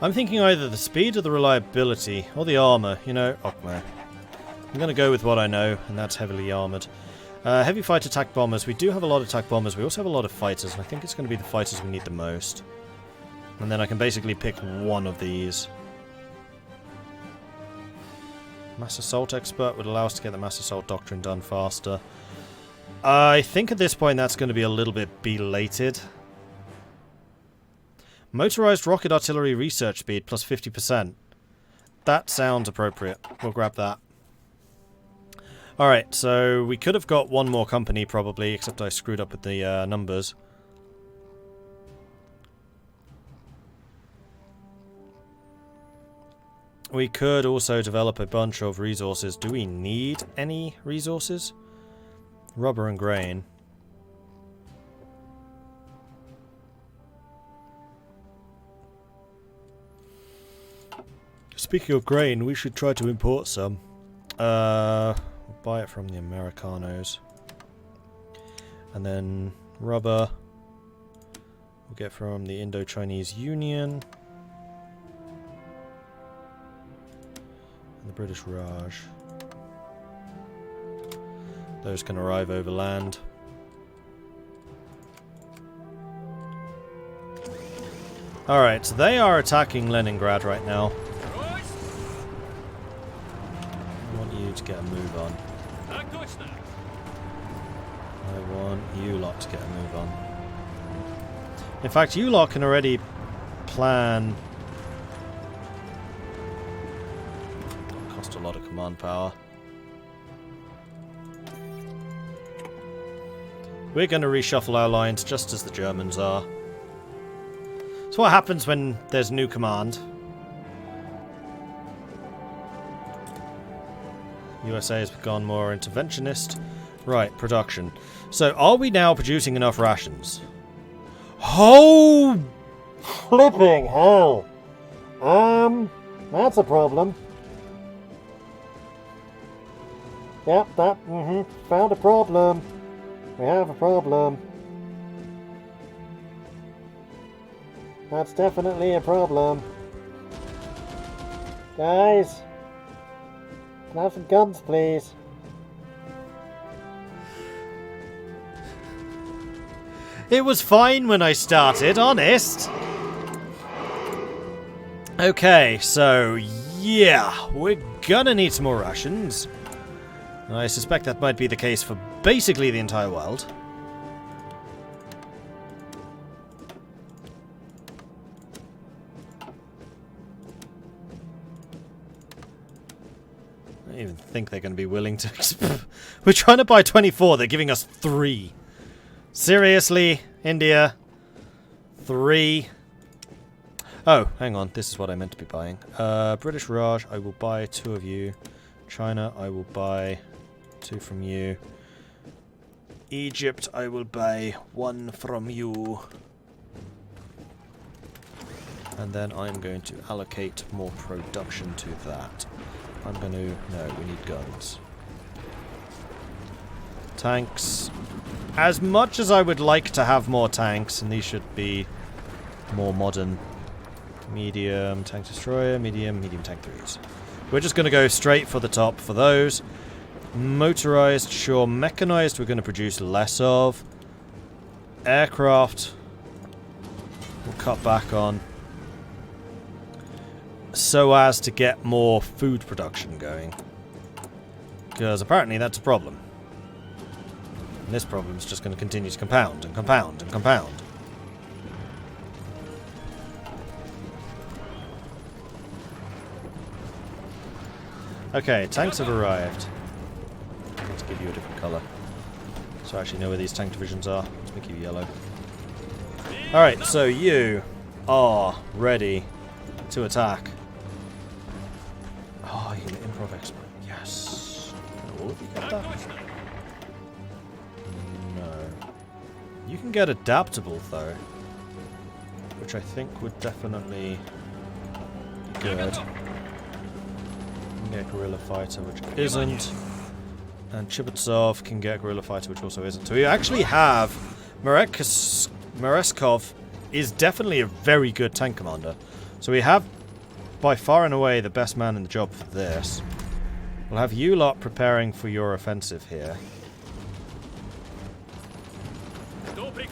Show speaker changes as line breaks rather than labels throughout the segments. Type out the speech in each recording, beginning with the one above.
I'm thinking either the speed or the reliability, or the armour, you know. Oh, no. I'm going to go with what I know, and that's heavily armoured. Heavy fighter attack bombers. We do have a lot of attack bombers. We also have a lot of fighters, and I think it's going to be the fighters we need the most. And then I can basically pick one of these. Mass Assault Expert would allow us to get the Mass Assault Doctrine done faster. I think at this point that's going to be a little bit belated. Motorized Rocket Artillery Research Speed plus 50%. That sounds appropriate. We'll grab that. Alright, so we could have got one more company probably, except I screwed up with the numbers. We could also develop a bunch of resources. Do we need any resources? Rubber and grain. Speaking of grain, we should try to import some. We'll buy it from the Americanos. And then rubber we'll get from the Indo-Chinese Union. And the British Raj. Those can arrive overland. Alright, so they are attacking Leningrad right now. I want you to get a move on. I want you lot to get a move on. In fact, you lot can already plan... It'll cost a lot of command power. We're going to reshuffle our lines just as the Germans are. So what happens when there's new command? USA has gone more interventionist. Right, production. So are we now producing enough rations? Oh! Flipping hell! That's a problem. Yep, found a problem. We have a problem. That's definitely a problem. Guys! Can I have some guns, please? It was fine when I started, honest. Okay, so yeah, we're gonna need some more rations. I suspect that might be the case for basically the entire world. I don't even think they're going to be willing to... We're trying to buy 24, they're giving us 3. Seriously, India? 3? Oh, hang on, this is what I meant to be buying. British Raj, I will buy 2 of you. China, I will buy 2 from you. Egypt, I will buy 1 from you. And then I'm going to allocate more production to that. I'm going to... No, we need guns. Tanks. As much as I would like to have more tanks, and these should be more modern. Medium tank destroyer, medium tank 3s. We're just going to go straight for the top for those. Motorized, sure. Mechanized, we're going to produce less of. Aircraft, we'll cut back on. So as to get more food production going. Because apparently that's a problem. And this problem is just going to continue to compound and compound and compound. Okay, tanks have arrived. Let's give you a different colour. So I actually know where these tank divisions are. Let's make you yellow. Alright, so you are ready to attack. Oh, you're an improv expert. Yes. Can all of you get that? No. You can get adaptable, though. Which I think would definitely be good. Get Guerrilla Fighter, which isn't. And Chibutsov can get Guerrilla Fighter, which also isn't. So we actually have... Mereskov is definitely a very good tank commander. So we have, by far and away, the best man in the job for this. We'll have you lot preparing for your offensive here.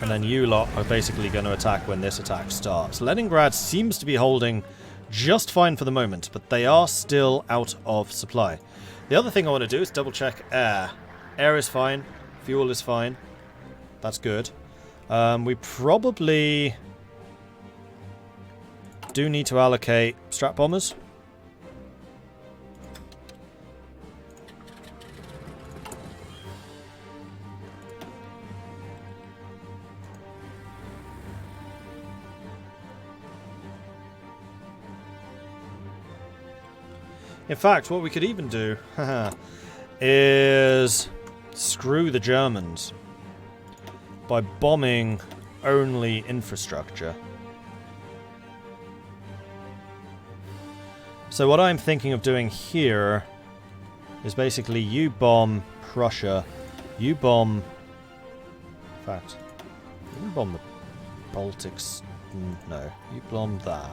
And then you lot are basically going to attack when this attack starts. Leningrad seems to be holding just fine for the moment, but they are still out of supply. The other thing I want to do is double check air. Air is fine. Fuel is fine. That's good. We probably do need to allocate strat bombers. In fact, what we could even do is screw the Germans by bombing only infrastructure. So what I'm thinking of doing here is basically you bomb Prussia, you bomb... In fact, you bomb the Baltics... No, you bomb that.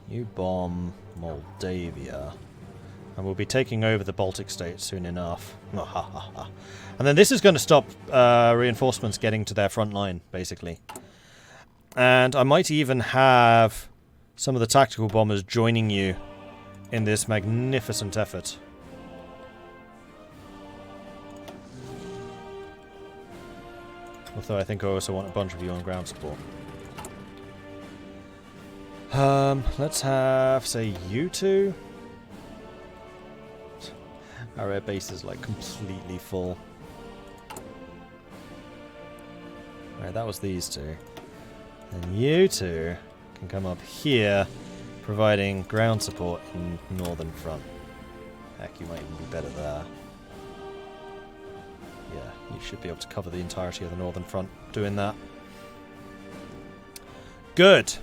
You bomb Moldavia. And we'll be taking over the Baltic states soon enough. And then this is going to stop reinforcements getting to their front line, basically. And I might even have some of the tactical bombers joining you in this magnificent effort. Although I think I also want a bunch of you on ground support. Let's have, say, you two. Our air base is like completely full. Alright, that was these two. And you two can come up here, providing ground support in northern front. Heck, you might even be better there. Yeah, you should be able to cover the entirety of the northern front doing that. Good!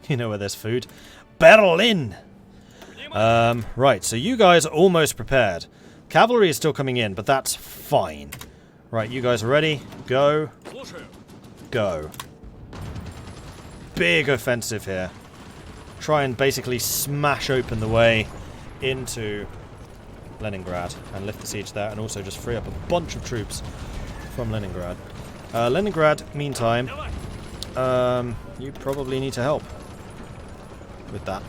You know where there's food. Berlin! Right, so you guys are almost prepared. Cavalry is still coming in, but that's fine. Right, you guys are ready? Go. Go. Big offensive here. Try and basically smash open the way into Leningrad and lift the siege there, and also just free up a bunch of troops from Leningrad. Leningrad, meantime, you probably need to help with that.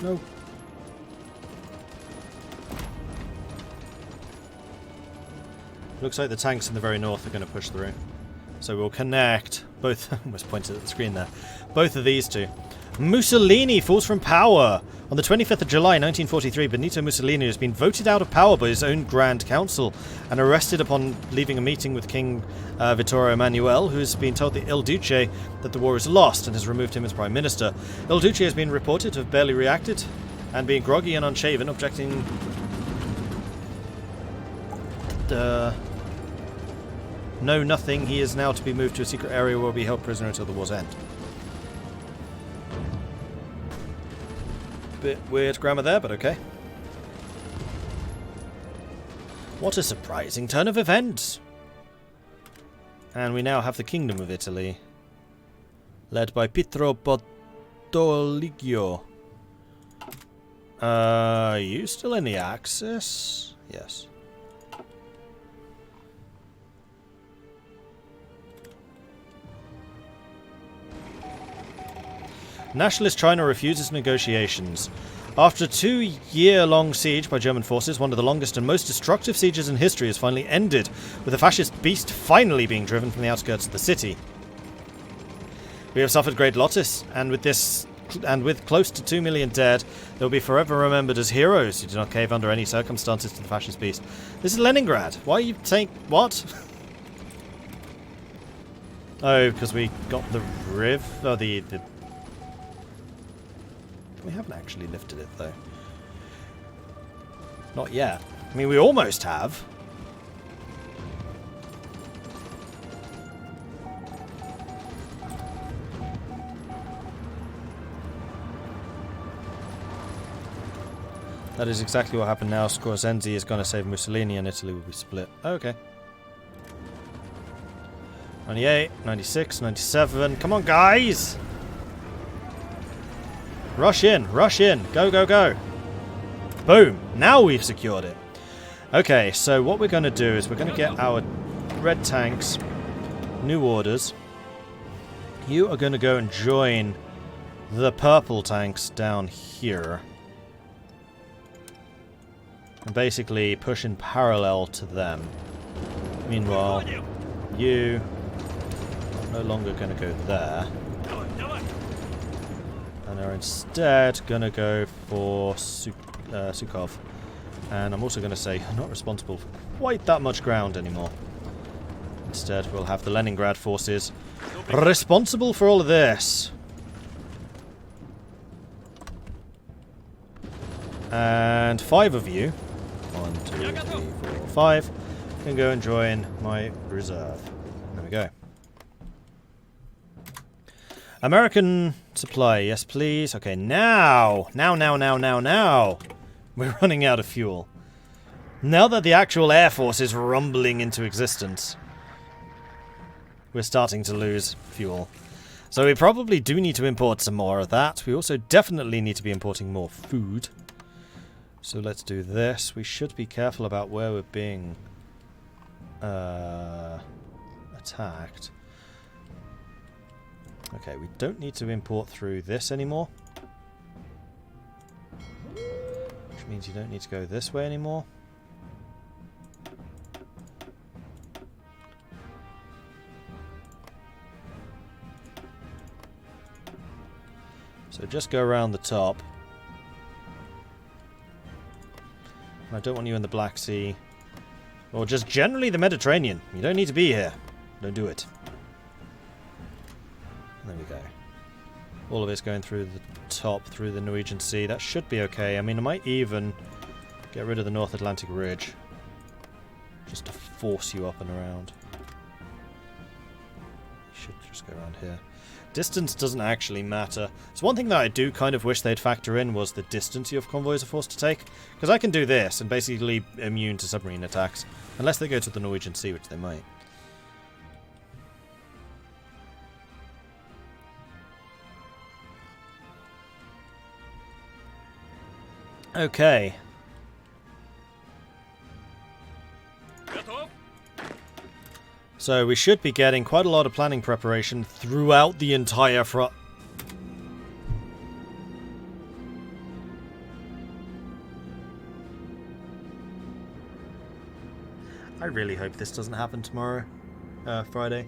No. Looks like the tanks in the very north are going to push through. So we'll connect both. I almost pointed at the screen there. Both of these two. Mussolini falls from power. On the 25th of July 1943, Benito Mussolini has been voted out of power by his own Grand Council and arrested upon leaving a meeting with King Vittorio Emanuele, who has been told the Il Duce that the war is lost and has removed him as Prime Minister. Il Duce has been reported to have barely reacted and being groggy and unshaven, objecting... No, nothing. He is now to be moved to a secret area where will be held prisoner until the war's end. Bit weird grammar there, but okay. What a surprising turn of events! And we now have the Kingdom of Italy, led by Pietro Podoligio. Are you still in the Axis? Yes. Nationalist China refuses negotiations. After a 2-year-long siege by German forces, one of the longest and most destructive sieges in history has finally ended, with the fascist beast finally being driven from the outskirts of the city. We have suffered great losses, and with close to 2 million dead, they will be forever remembered as heroes who did not cave under any circumstances to the fascist beast. This is Leningrad. Why are you saying... What? Oh, because we got the Riv... Oh, the... We haven't actually lifted it, though. Not yet. I mean, we almost have. That is exactly what happened now. Of course, Endsieg is going to save Mussolini and Italy will be split. Okay. 98, 96, 97. Come on, guys! Rush in, rush in. Go, go, go. Boom. Now we've secured it. Okay, so what we're going to do is we're going to get our red tanks, new orders. You are going to go and join the purple tanks down here. And basically push in parallel to them. Meanwhile, you are no longer going to go there. And are instead going to go for Sukhov. And I'm also going to say I'm not responsible for quite that much ground anymore. Instead, we'll have the Leningrad forces responsible for all of this. And 5 of you, 1, 2, 3, 4, 5, can go and join my reserve. There we go. American supply, yes please. Okay, now. We're running out of fuel. Now that the actual Air Force is rumbling into existence, we're starting to lose fuel. So we probably do need to import some more of that. We also definitely need to be importing more food. So let's do this. We should be careful about where we're being attacked. Okay, we don't need to import through this anymore. Which means you don't need to go this way anymore. So just go around the top. I don't want you in the Black Sea. Or just generally the Mediterranean. You don't need to be here. Don't do it. There we go. All of it's going through the top, through the Norwegian Sea. That should be okay. I mean, I might even get rid of the North Atlantic Ridge. Just to force you up and around. You should just go around here. Distance doesn't actually matter. So one thing that I do kind of wish they'd factor in was the distance your convoys are forced to take. Because I can do this and basically immune to submarine attacks. Unless they go to the Norwegian Sea, which they might. Okay. So we should be getting quite a lot of planning preparation throughout the entire front. I really hope this doesn't happen tomorrow, Friday.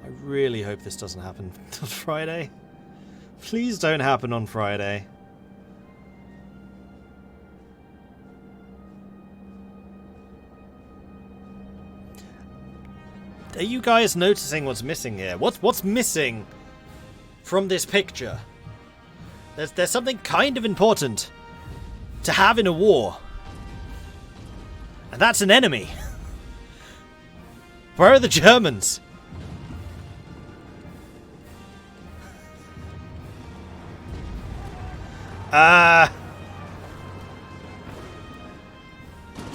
I really hope this doesn't happen on Friday. Please don't happen on Friday. Are you guys noticing what's missing here? What's missing from this picture? There's something kind of important to have in a war. And that's an enemy. Where are the Germans?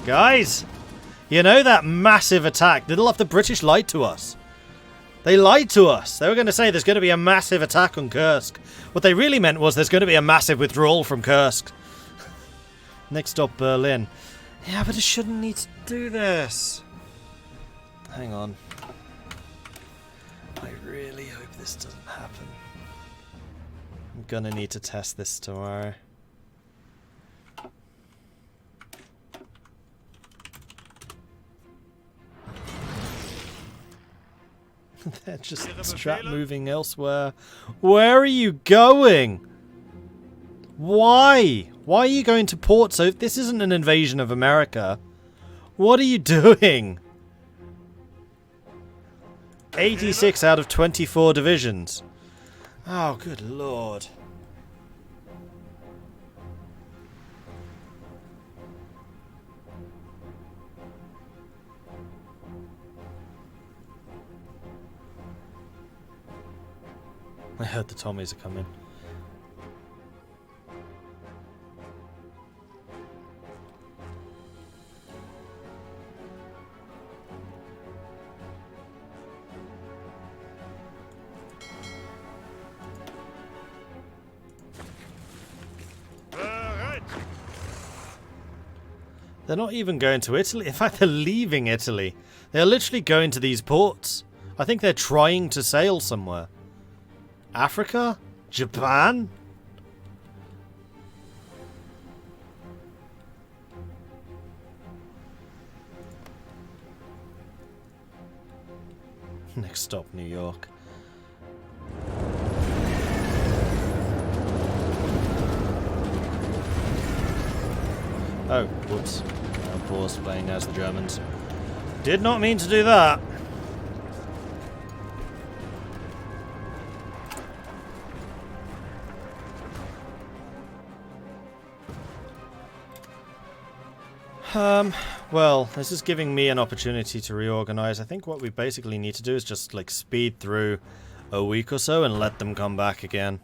Guys, you know that massive attack? Little off the British lied to us. They lied to us. They were going to say there's going to be a massive attack on Kursk. What they really meant was there's going to be a massive withdrawal from Kursk. Next stop, Berlin. Yeah, but it shouldn't need to do this. Hang on. I really hope this doesn't happen. I'm gonna need to test this tomorrow. They're just strap moving elsewhere. Where are you going? Why? Why are you going to port? So this isn't an invasion of America. What are you doing? 86 out of 24 divisions. Oh, good lord. I heard the Tommies are coming. They're not even going to Italy. In fact, they're leaving Italy. They're literally going to these ports. I think they're trying to sail somewhere. Africa? Japan? Next stop, New York. Oh, whoops. I paused playing as the Germans. Did not mean to do that. Well, this is giving me an opportunity to reorganize. I think what we basically need to do is just, like, speed through a week or so and let them come back again.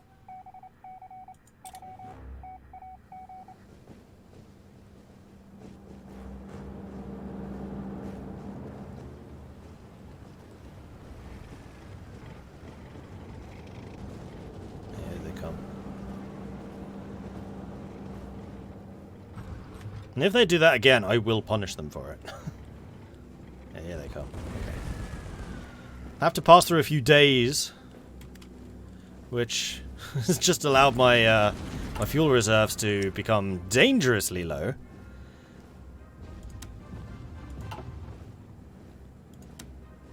And if they do that again, I will punish them for it. Yeah, here they come. Okay. I have to pass through a few days, which has just allowed my my fuel reserves to become dangerously low.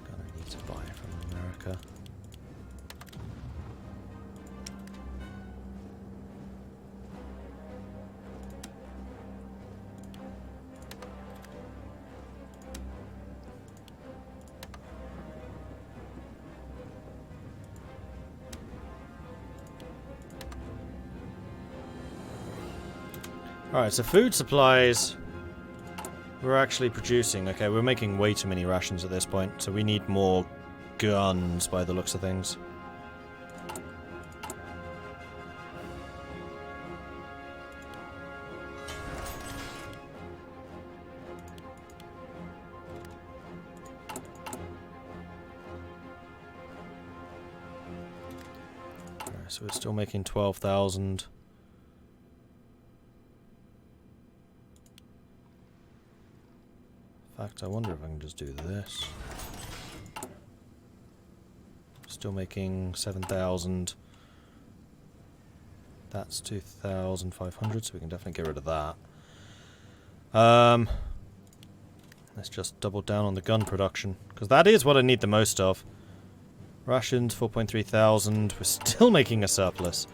Gonna need to buy from America. Alright, so food supplies we're actually producing. Okay, we're making way too many rations at this point, so we need more guns by the looks of things. Alright, so we're still making 12,000. In fact, I wonder if I can just do this. Still making 7,000. That's 2,500, so we can definitely get rid of that. Let's just double down on the gun production, because that is what I need the most of. Rations, 4,300. We're still making a surplus.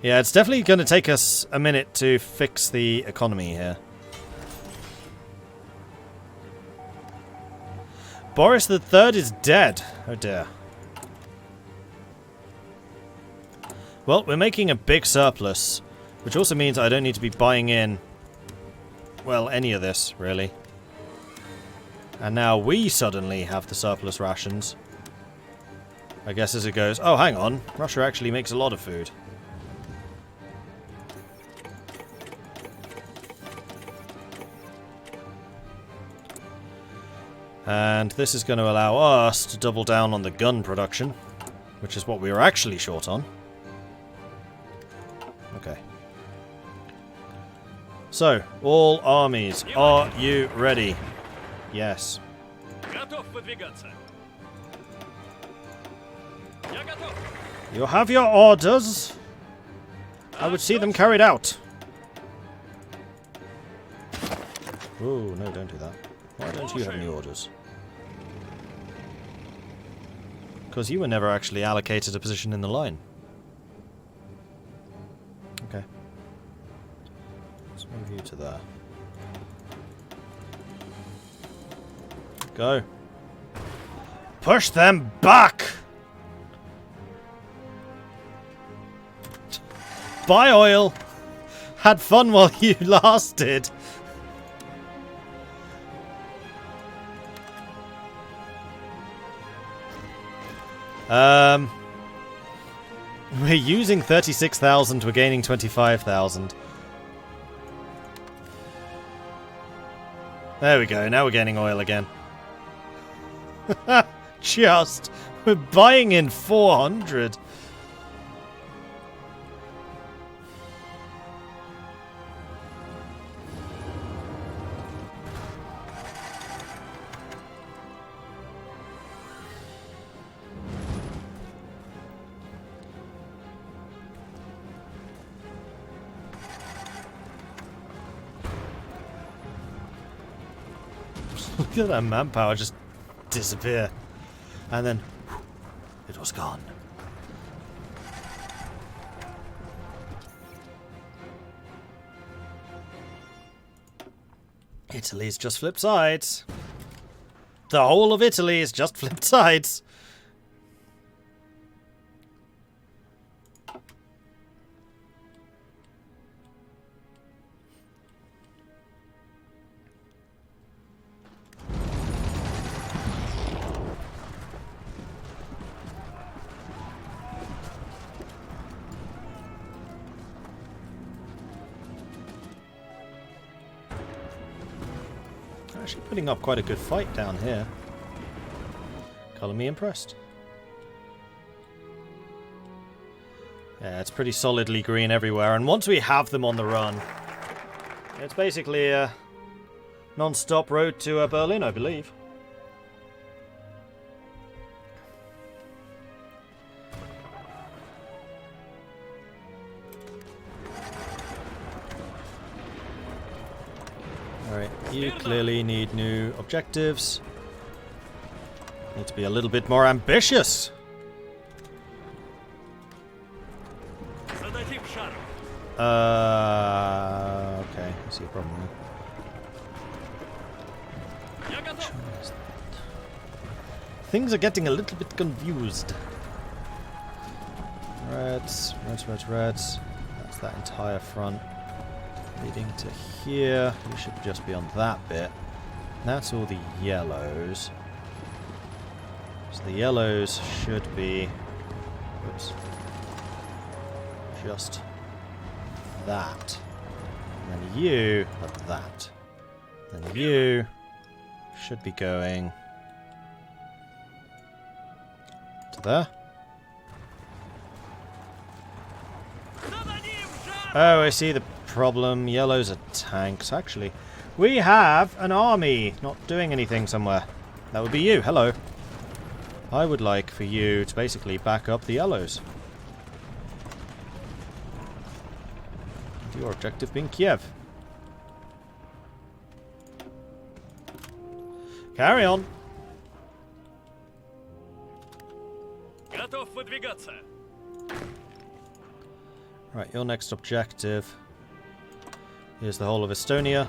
Yeah, it's definitely going to take us a minute to fix the economy here. Boris III is dead. Oh dear. Well, we're making a big surplus, which also means I don't need to be buying in, well, any of this, really. And now we suddenly have the surplus rations. I guess as it goes, oh, hang on, Russia actually makes a lot of food. And this is going to allow us to double down on the gun production, which is what we were actually short on. Okay. So, all armies, are you ready? Yes. You have your orders. I would see them carried out. Oh, no, don't do that. Why don't you have any orders? Because you were never actually allocated a position in the line. Okay. Let's move you to there. Go. Push them back! Buy oil! Had fun while you lasted. We're using 36,000, we're gaining 25,000. There we go, now we're gaining oil again. Just, we're buying in 400. Look at that manpower just disappear. And then it was gone. Italy's just flipped sides. The whole of Italy is just flipped sides. Actually putting up quite a good fight down here. Colour me impressed. Yeah, it's pretty solidly green everywhere, and once we have them on the run, it's basically a non-stop road to Berlin, I believe. Alright, you clearly need new objectives. Need to be a little bit more ambitious. Okay, I see a problem there. Things are getting a little bit confused. Reds, reds, reds, reds. That's that entire front. Leading to here. We should just be on that bit. That's all the yellows. So the yellows should be... Oops. Just that. And then you have that. Then you should be going to there. Oh, I see the problem. Yellows are tanks. Actually, we have an army not doing anything somewhere. That would be you. Hello. I would like for you to basically back up the yellows. Your objective being Kiev. Carry on. Right, your next objective is the whole of Estonia.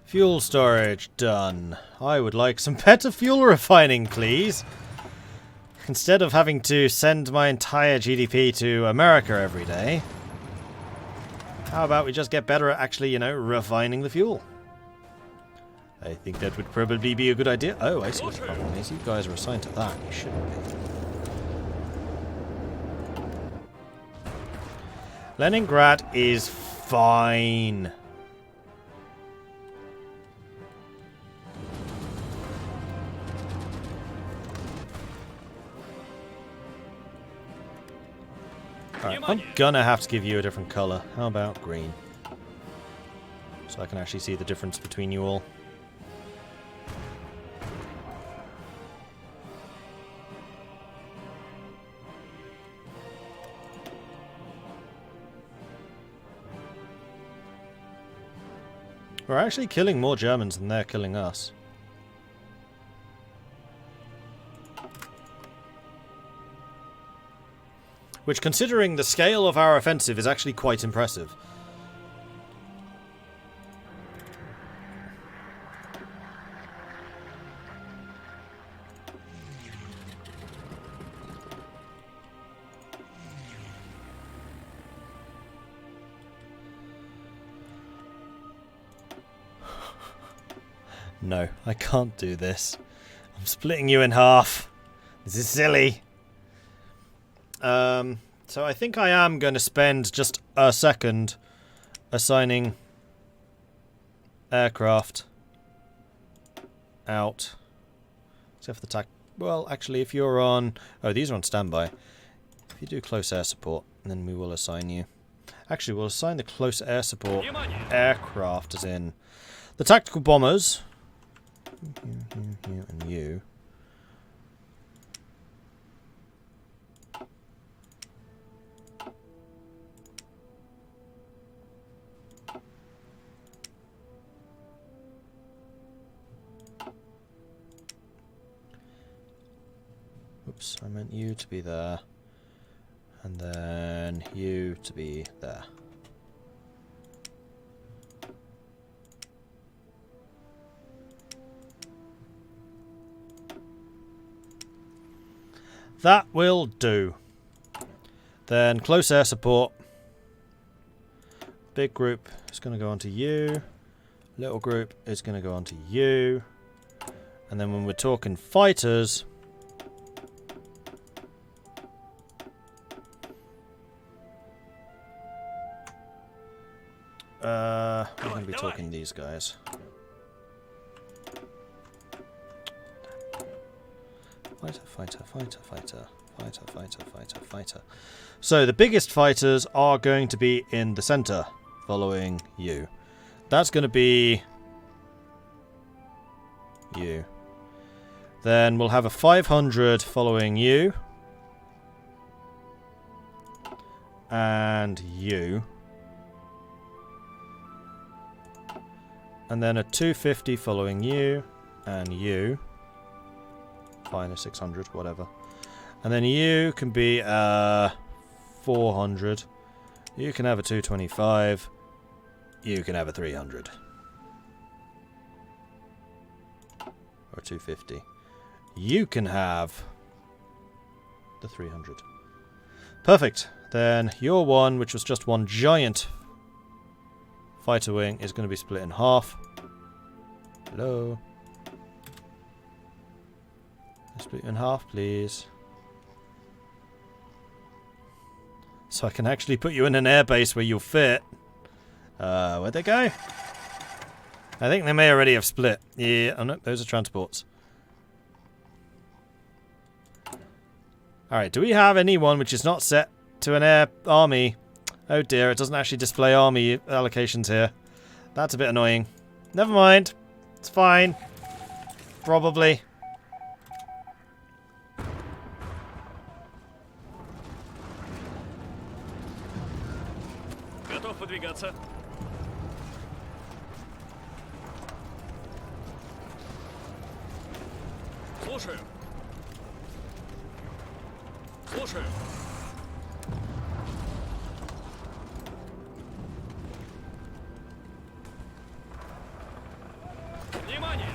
Fuel storage done. I would like some better fuel refining, please. Instead of having to send my entire GDP to America every day, how about we just get better at actually, you know, refining the fuel? I think that would probably be a good idea. Oh, I see what the problem is. You guys are assigned to that. You shouldn't be. Leningrad is fine. Alright, I'm gonna have to give you a different colour. How about green? So I can actually see the difference between you all. We're actually killing more Germans than they're killing us. Which, considering the scale of our offensive, is actually quite impressive. No, I can't do this. I'm splitting you in half. This is silly. So I think I am going to spend just a second assigning aircraft out. Except for the well, actually, if you're on... Oh, these are on standby. If you do close air support, then we will assign you. Actually, we'll assign the close air support aircraft, as in the tactical bombers. You, and you. Oops, I meant you to be there. And then you to be there. That will do. Then close air support. Big group is going to go onto you. Little group is going to go onto you. And then when we're talking fighters, we're going to be talking these guys. Fighter, fighter, fighter, fighter, fighter, fighter, fighter, fighter. So the biggest fighters are going to be in the center, following you. That's going to be you. Then we'll have a 500 following you. And you. And then a 250 following you. And you. Fine, a 600, whatever. And then you can be 400. You can have a 225. You can have a 300. Or 250. You can have the 300. Perfect. Then your one, which was just one giant fighter wing, is going to be split in half. Hello. Split in half, please. So I can actually put you in an airbase where you'll fit. Where'd they go? I think they may already have split. Yeah, oh no, those are transports. Alright, do we have anyone which is not set to an air army? Oh dear, it doesn't actually display army allocations here. That's a bit annoying. Never mind. It's fine. Probably.
Готов выдвигаться. Слушаю. Слушаю. Внимание!